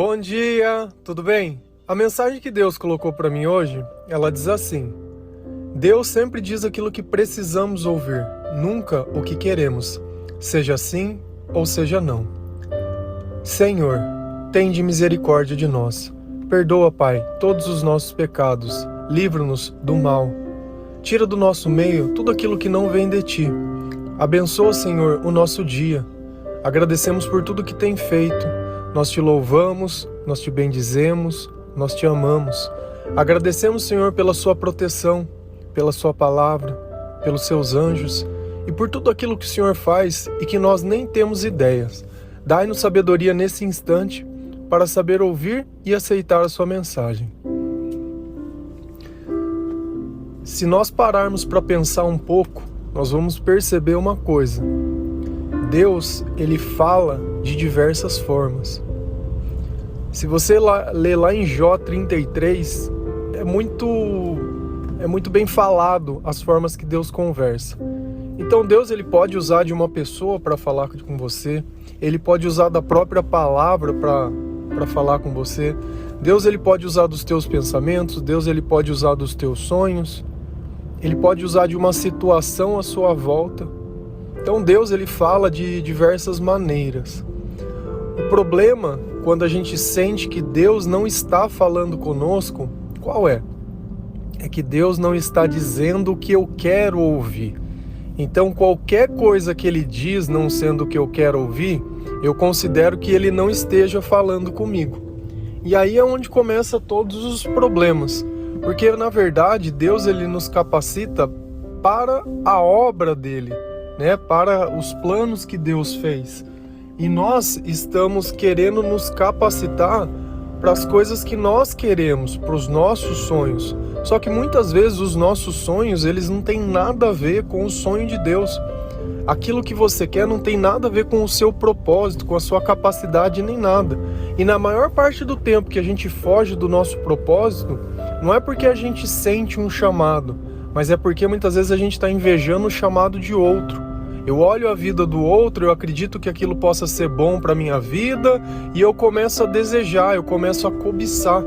Bom dia, tudo bem? A mensagem que Deus colocou para mim hoje, ela diz assim: Deus sempre diz aquilo que precisamos ouvir, nunca o que queremos, seja sim ou seja não. Senhor, tende misericórdia de nós. Perdoa, Pai, todos os nossos pecados, livra-nos do mal. Tira do nosso meio tudo aquilo que não vem de Ti. Abençoa, Senhor, o nosso dia. Agradecemos por tudo que tem feito. Nós Te louvamos, nós Te bendizemos, nós Te amamos. Agradecemos, Senhor, pela Sua proteção, pela Sua palavra, pelos Seus anjos e por tudo aquilo que o Senhor faz e que nós nem temos ideias. Dai-nos sabedoria nesse instante para saber ouvir e aceitar a Sua mensagem. Se nós pararmos para pensar um pouco, nós vamos perceber uma coisa. Deus, Ele fala de diversas formas. Se você ler lá em Jó 33, é muito bem falado as formas que Deus conversa. Então Deus, Ele pode usar de uma pessoa para falar com você, Ele pode usar da própria palavra para falar com você. Deus, Ele pode usar dos teus pensamentos, Deus, Ele pode usar dos teus sonhos, Ele pode usar de uma situação à sua volta. Então Deus, Ele fala de diversas maneiras. O problema, quando a gente sente que Deus não está falando conosco, qual é? É que Deus não está dizendo o que eu quero ouvir. Então qualquer coisa que Ele diz não sendo o que eu quero ouvir, eu considero que Ele não esteja falando comigo. E aí é onde começa todos os problemas. Porque na verdade Deus, Ele nos capacita para a obra dEle, né? Para os planos que Deus fez. E nós estamos querendo nos capacitar para as coisas que nós queremos, para os nossos sonhos. Só que muitas vezes os nossos sonhos, eles não têm nada a ver com o sonho de Deus. Aquilo que você quer não tem nada a ver com o seu propósito, com a sua capacidade, nem nada. E na maior parte do tempo que a gente foge do nosso propósito, não é porque a gente sente um chamado, mas é porque muitas vezes a gente está invejando o chamado de outro. Eu olho a vida do outro, eu acredito que aquilo possa ser bom para a minha vida e eu começo a desejar, eu começo a cobiçar.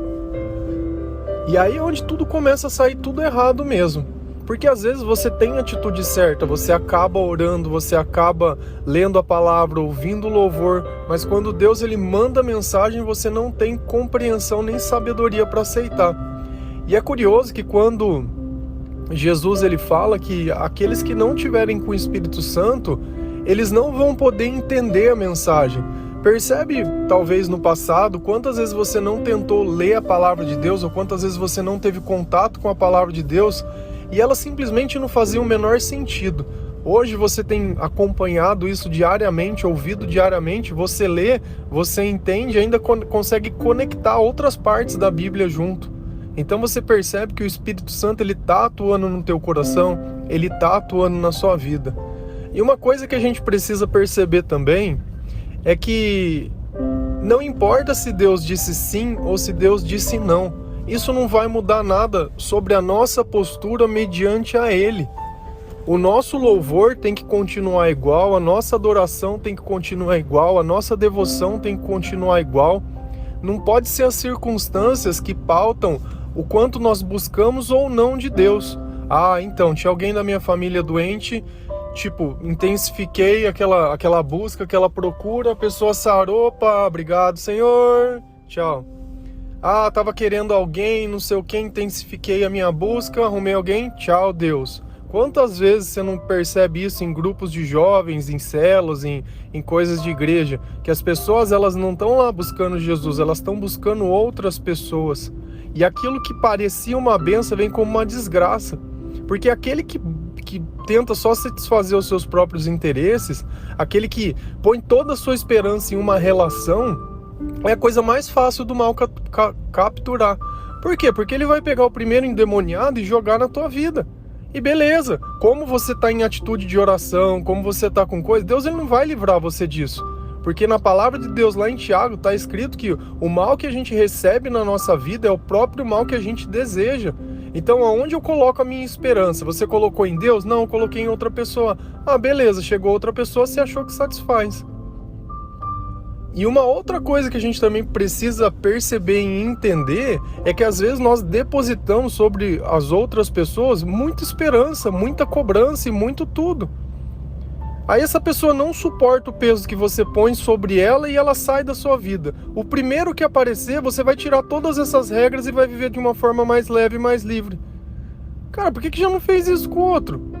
E aí é onde tudo começa a sair tudo errado mesmo. Porque às vezes você tem a atitude certa, você acaba orando, você acaba lendo a palavra, ouvindo o louvor, mas quando Deus, Ele manda a mensagem, você não tem compreensão nem sabedoria para aceitar. E é curioso que quando Jesus, Ele fala que aqueles que não tiverem com o Espírito Santo, eles não vão poder entender a mensagem. Percebe, talvez no passado, quantas vezes você não tentou ler a palavra de Deus, ou quantas vezes você não teve contato com a palavra de Deus, e ela simplesmente não fazia o menor sentido. Hoje você tem acompanhado isso diariamente, ouvido diariamente, você lê, você entende, ainda consegue conectar outras partes da Bíblia junto. Então você percebe que o Espírito Santo, ele está atuando no teu coração, ele está atuando na sua vida. E uma coisa que a gente precisa perceber também é que não importa se Deus disse sim ou se Deus disse não. Isso não vai mudar nada sobre a nossa postura mediante a Ele. O nosso louvor tem que continuar igual, a nossa adoração tem que continuar igual, a nossa devoção tem que continuar igual. Não pode ser as circunstâncias que pautam o quanto nós buscamos ou não de Deus. Então, tinha alguém da minha família doente, intensifiquei aquela busca, aquela procura, a pessoa sarou, opa, obrigado, Senhor, tchau. Tava querendo alguém, não sei o que, intensifiquei a minha busca, arrumei alguém, tchau, Deus. Quantas vezes você não percebe isso em grupos de jovens, em células, em coisas de igreja, que as pessoas, elas não estão lá buscando Jesus, elas estão buscando outras pessoas. E aquilo que parecia uma bênção vem como uma desgraça. Porque aquele que tenta só satisfazer os seus próprios interesses, aquele que põe toda a sua esperança em uma relação, é a coisa mais fácil do mal capturar. Por quê? Porque ele vai pegar o primeiro endemoniado e jogar na tua vida. E beleza, como você está em atitude de oração, como você está com coisa, Deus, Ele não vai livrar você disso. Porque na palavra de Deus lá em Tiago está escrito que o mal que a gente recebe na nossa vida é o próprio mal que a gente deseja. Então aonde eu coloco a minha esperança? Você colocou em Deus? Não, eu coloquei em outra pessoa. Beleza, chegou outra pessoa, você achou que satisfaz. E uma outra coisa que a gente também precisa perceber e entender é que às vezes nós depositamos sobre as outras pessoas muita esperança, muita cobrança e muito tudo. Aí essa pessoa não suporta o peso que você põe sobre ela e ela sai da sua vida. O primeiro que aparecer, você vai tirar todas essas regras e vai viver de uma forma mais leve e mais livre. Cara, por que já não fez isso com o outro?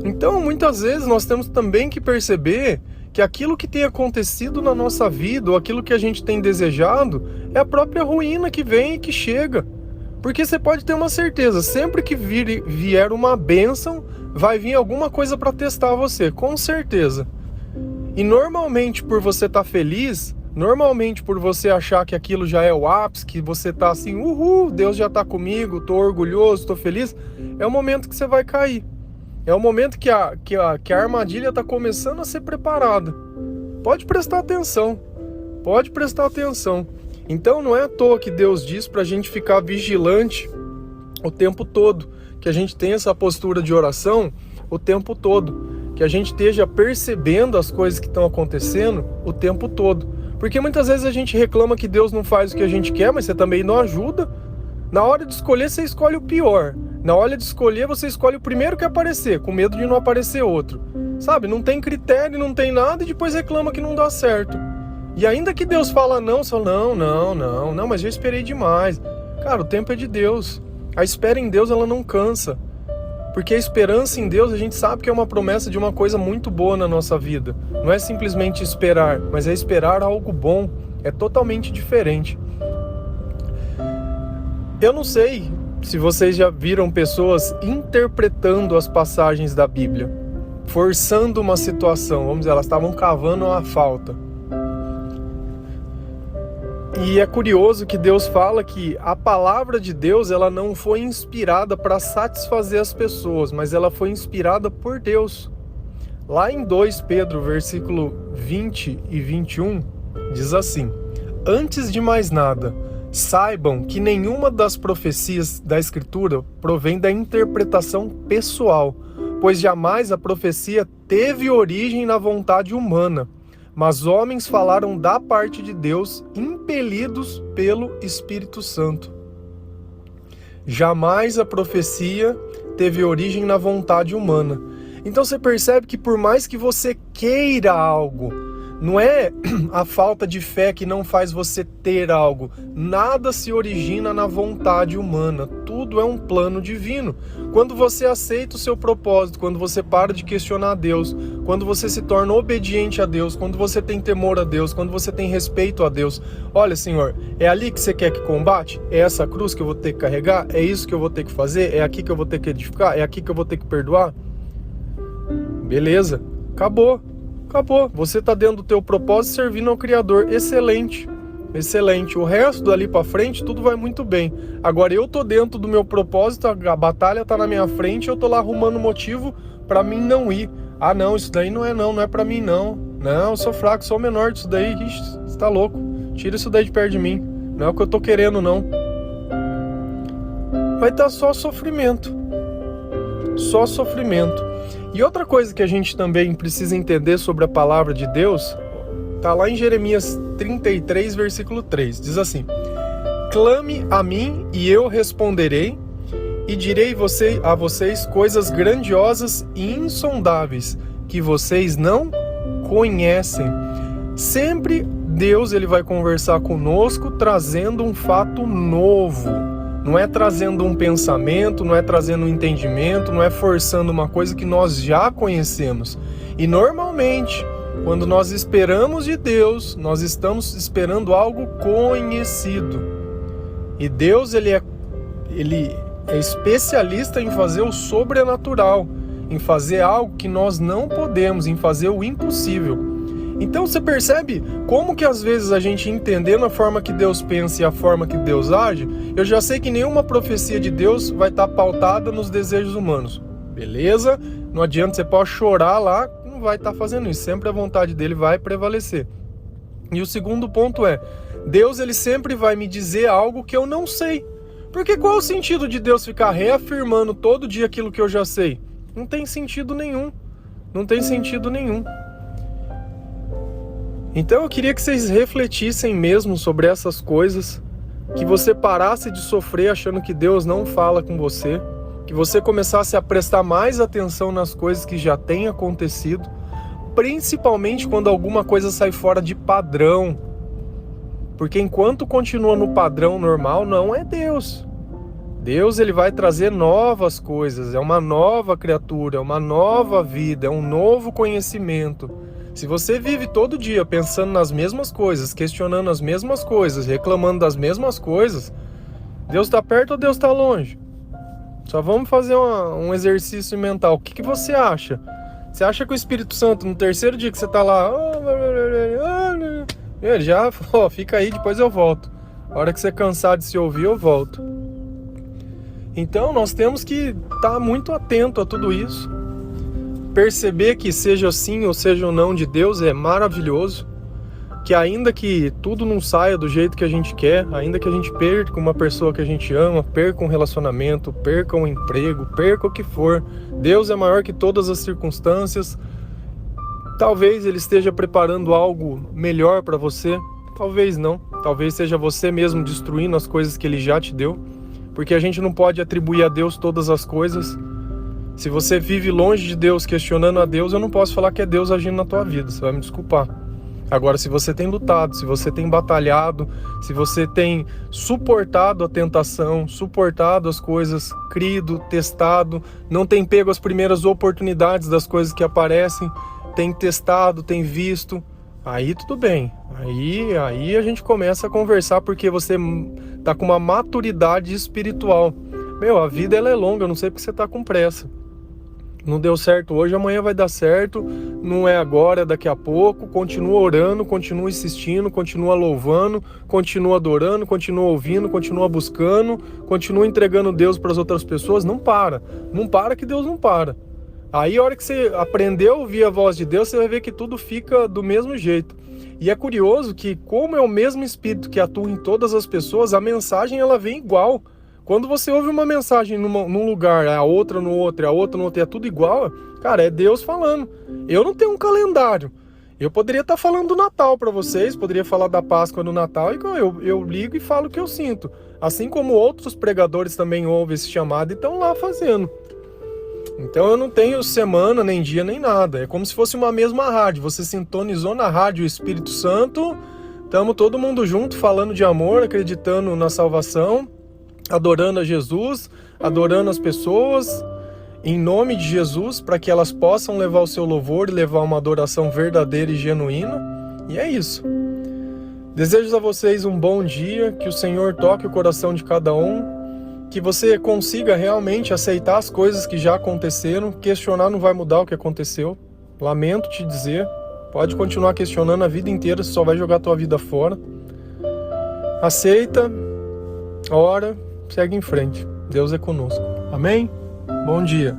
Então, muitas vezes nós temos também que perceber que aquilo que tem acontecido na nossa vida, ou aquilo que a gente tem desejado, é a própria ruína que vem e que chega. Porque você pode ter uma certeza, sempre que vier uma bênção, vai vir alguma coisa para testar você, com certeza. E normalmente por você estar feliz, normalmente por você achar que aquilo já é o ápice, que você está assim, uhul, Deus já está comigo, estou orgulhoso, estou feliz, é o momento que você vai cair. É o momento que a armadilha está começando a ser preparada. Pode prestar atenção. Pode prestar atenção. Então não é à toa que Deus diz para a gente ficar vigilante o tempo todo. Que a gente tenha essa postura de oração o tempo todo. Que a gente esteja percebendo as coisas que estão acontecendo o tempo todo. Porque muitas vezes a gente reclama que Deus não faz o que a gente quer, mas você também não ajuda. Na hora de escolher, você escolhe o pior. Na hora de escolher, você escolhe o primeiro que aparecer, com medo de não aparecer outro. Sabe, não tem critério, não tem nada e depois reclama que não dá certo. E ainda que Deus fala não, você fala, não, mas eu esperei demais. Cara, o tempo é de Deus. A espera em Deus, ela não cansa. Porque a esperança em Deus, a gente sabe que é uma promessa de uma coisa muito boa na nossa vida. Não é simplesmente esperar, mas é esperar algo bom. É totalmente diferente. Eu não sei se vocês já viram pessoas interpretando as passagens da Bíblia, forçando uma situação, vamos dizer, elas estavam cavando uma falta. E é curioso que Deus fala que a palavra de Deus, ela não foi inspirada para satisfazer as pessoas, mas ela foi inspirada por Deus. Lá em 2 Pedro, versículo 20 e 21, diz assim: antes de mais nada, saibam que nenhuma das profecias da Escritura provém da interpretação pessoal, pois jamais a profecia teve origem na vontade humana, mas homens falaram da parte de Deus, impelidos pelo Espírito Santo. Jamais a profecia teve origem na vontade humana. Então você percebe que por mais que você queira algo, não é a falta de fé que não faz você ter algo. Nada se origina na vontade humana. Tudo é um plano divino. Quando você aceita o seu propósito, quando você para de questionar a Deus, quando você se torna obediente a Deus, quando você tem temor a Deus, quando você tem respeito a Deus. Olha, Senhor, é ali que você quer que combate? É essa cruz que eu vou ter que carregar? É isso que eu vou ter que fazer? É aqui que eu vou ter que edificar? É aqui que eu vou ter que perdoar? Beleza, acabou. Você está dentro do teu propósito servindo ao Criador. Excelente. O resto dali para frente tudo vai muito bem. Agora eu tô dentro do meu propósito, a batalha tá na minha frente, eu tô lá arrumando motivo para mim não ir. Ah não, isso daí não é para mim não. Não, eu sou fraco, sou o menor disso daí. Ixi, você tá louco. Tira isso daí de perto de mim. Não é o que eu tô querendo não. Vai estar só sofrimento. Só sofrimento. E outra coisa que a gente também precisa entender sobre a palavra de Deus, está lá em Jeremias 33, versículo 3, diz assim: clame a mim e eu responderei, e direi a vocês coisas grandiosas e insondáveis, que vocês não conhecem. Sempre Deus ele vai conversar conosco trazendo um fato novo. Não é trazendo um pensamento, não é trazendo um entendimento, não é forçando uma coisa que nós já conhecemos. E normalmente, quando nós esperamos de Deus, nós estamos esperando algo conhecido. E Deus ele é especialista em fazer o sobrenatural, em fazer algo que nós não podemos, em fazer o impossível. Então você percebe como que às vezes a gente entendendo a forma que Deus pensa e a forma que Deus age, eu já sei que nenhuma profecia de Deus vai estar pautada nos desejos humanos. Beleza? Não adianta, você pode chorar lá, não vai estar fazendo isso. Sempre a vontade dele vai prevalecer. E o segundo ponto é, Deus ele sempre vai me dizer algo que eu não sei. Porque qual é o sentido de Deus ficar reafirmando todo dia aquilo que eu já sei? Não tem sentido nenhum. Não tem sentido nenhum. Então eu queria que vocês refletissem mesmo sobre essas coisas, que você parasse de sofrer achando que Deus não fala com você, que você começasse a prestar mais atenção nas coisas que já têm acontecido, principalmente quando alguma coisa sai fora de padrão. Porque enquanto continua no padrão normal, não é Deus. Deus, ele vai trazer novas coisas, é uma nova criatura, é uma nova vida, é um novo conhecimento. Se você vive todo dia pensando nas mesmas coisas, questionando as mesmas coisas, reclamando das mesmas coisas, Deus está perto ou Deus está longe? Só vamos fazer um exercício mental. O que você acha? Você acha que o Espírito Santo, no terceiro dia que você está lá, ele já, fica aí, depois eu volto. A hora que você cansar de se ouvir, eu volto. Então nós temos que estar muito atento a tudo isso. Perceber que seja sim ou seja não de Deus é maravilhoso. Que ainda que tudo não saia do jeito que a gente quer, ainda que a gente perca uma pessoa que a gente ama, perca um relacionamento, perca um emprego, perca o que for, Deus é maior que todas as circunstâncias. Talvez Ele esteja preparando algo melhor para você, talvez não. Talvez seja você mesmo destruindo as coisas que Ele já te deu, porque a gente não pode atribuir a Deus todas as coisas. Se você vive longe de Deus, questionando a Deus, eu não posso falar que é Deus agindo na tua vida, você vai me desculpar. Agora, se você tem lutado, se você tem batalhado, se você tem suportado a tentação, suportado as coisas, crido, testado, não tem pego as primeiras oportunidades das coisas que aparecem, tem testado, tem visto, aí tudo bem. Aí a gente começa a conversar porque você tá com uma maturidade espiritual. A vida ela é longa, eu não sei porque você tá com pressa. Não deu certo hoje, amanhã vai dar certo, não é agora, é daqui a pouco. Continua orando, continua insistindo, continua louvando, continua adorando, continua ouvindo, continua buscando, continua entregando Deus para as outras pessoas. Não para que Deus não para. Aí a hora que você aprender a ouvir a voz de Deus, você vai ver que tudo fica do mesmo jeito. E é curioso que, como é o mesmo Espírito que atua em todas as pessoas, a mensagem ela vem igual. Quando você ouve uma mensagem num lugar, a outra no outro, a outra no outro, é tudo igual, cara, é Deus falando. Eu não tenho um calendário. Eu poderia estar falando do Natal para vocês, poderia falar da Páscoa no Natal, e eu ligo e falo o que eu sinto. Assim como outros pregadores também ouvem esse chamado e estão lá fazendo. Então eu não tenho semana, nem dia, nem nada. É como se fosse uma mesma rádio. Você sintonizou na rádio o Espírito Santo, estamos todo mundo junto, falando de amor, acreditando na salvação, adorando a Jesus, adorando as pessoas, em nome de Jesus, para que elas possam levar o seu louvor e levar uma adoração verdadeira e genuína. E é isso. Desejo a vocês um bom dia, que o Senhor toque o coração de cada um, que você consiga realmente aceitar as coisas que já aconteceram. Questionar não vai mudar o que aconteceu. Lamento te dizer. Pode continuar questionando a vida inteira, você só vai jogar a tua vida fora. Aceita, ora, segue em frente. Deus é conosco. Amém? Bom dia.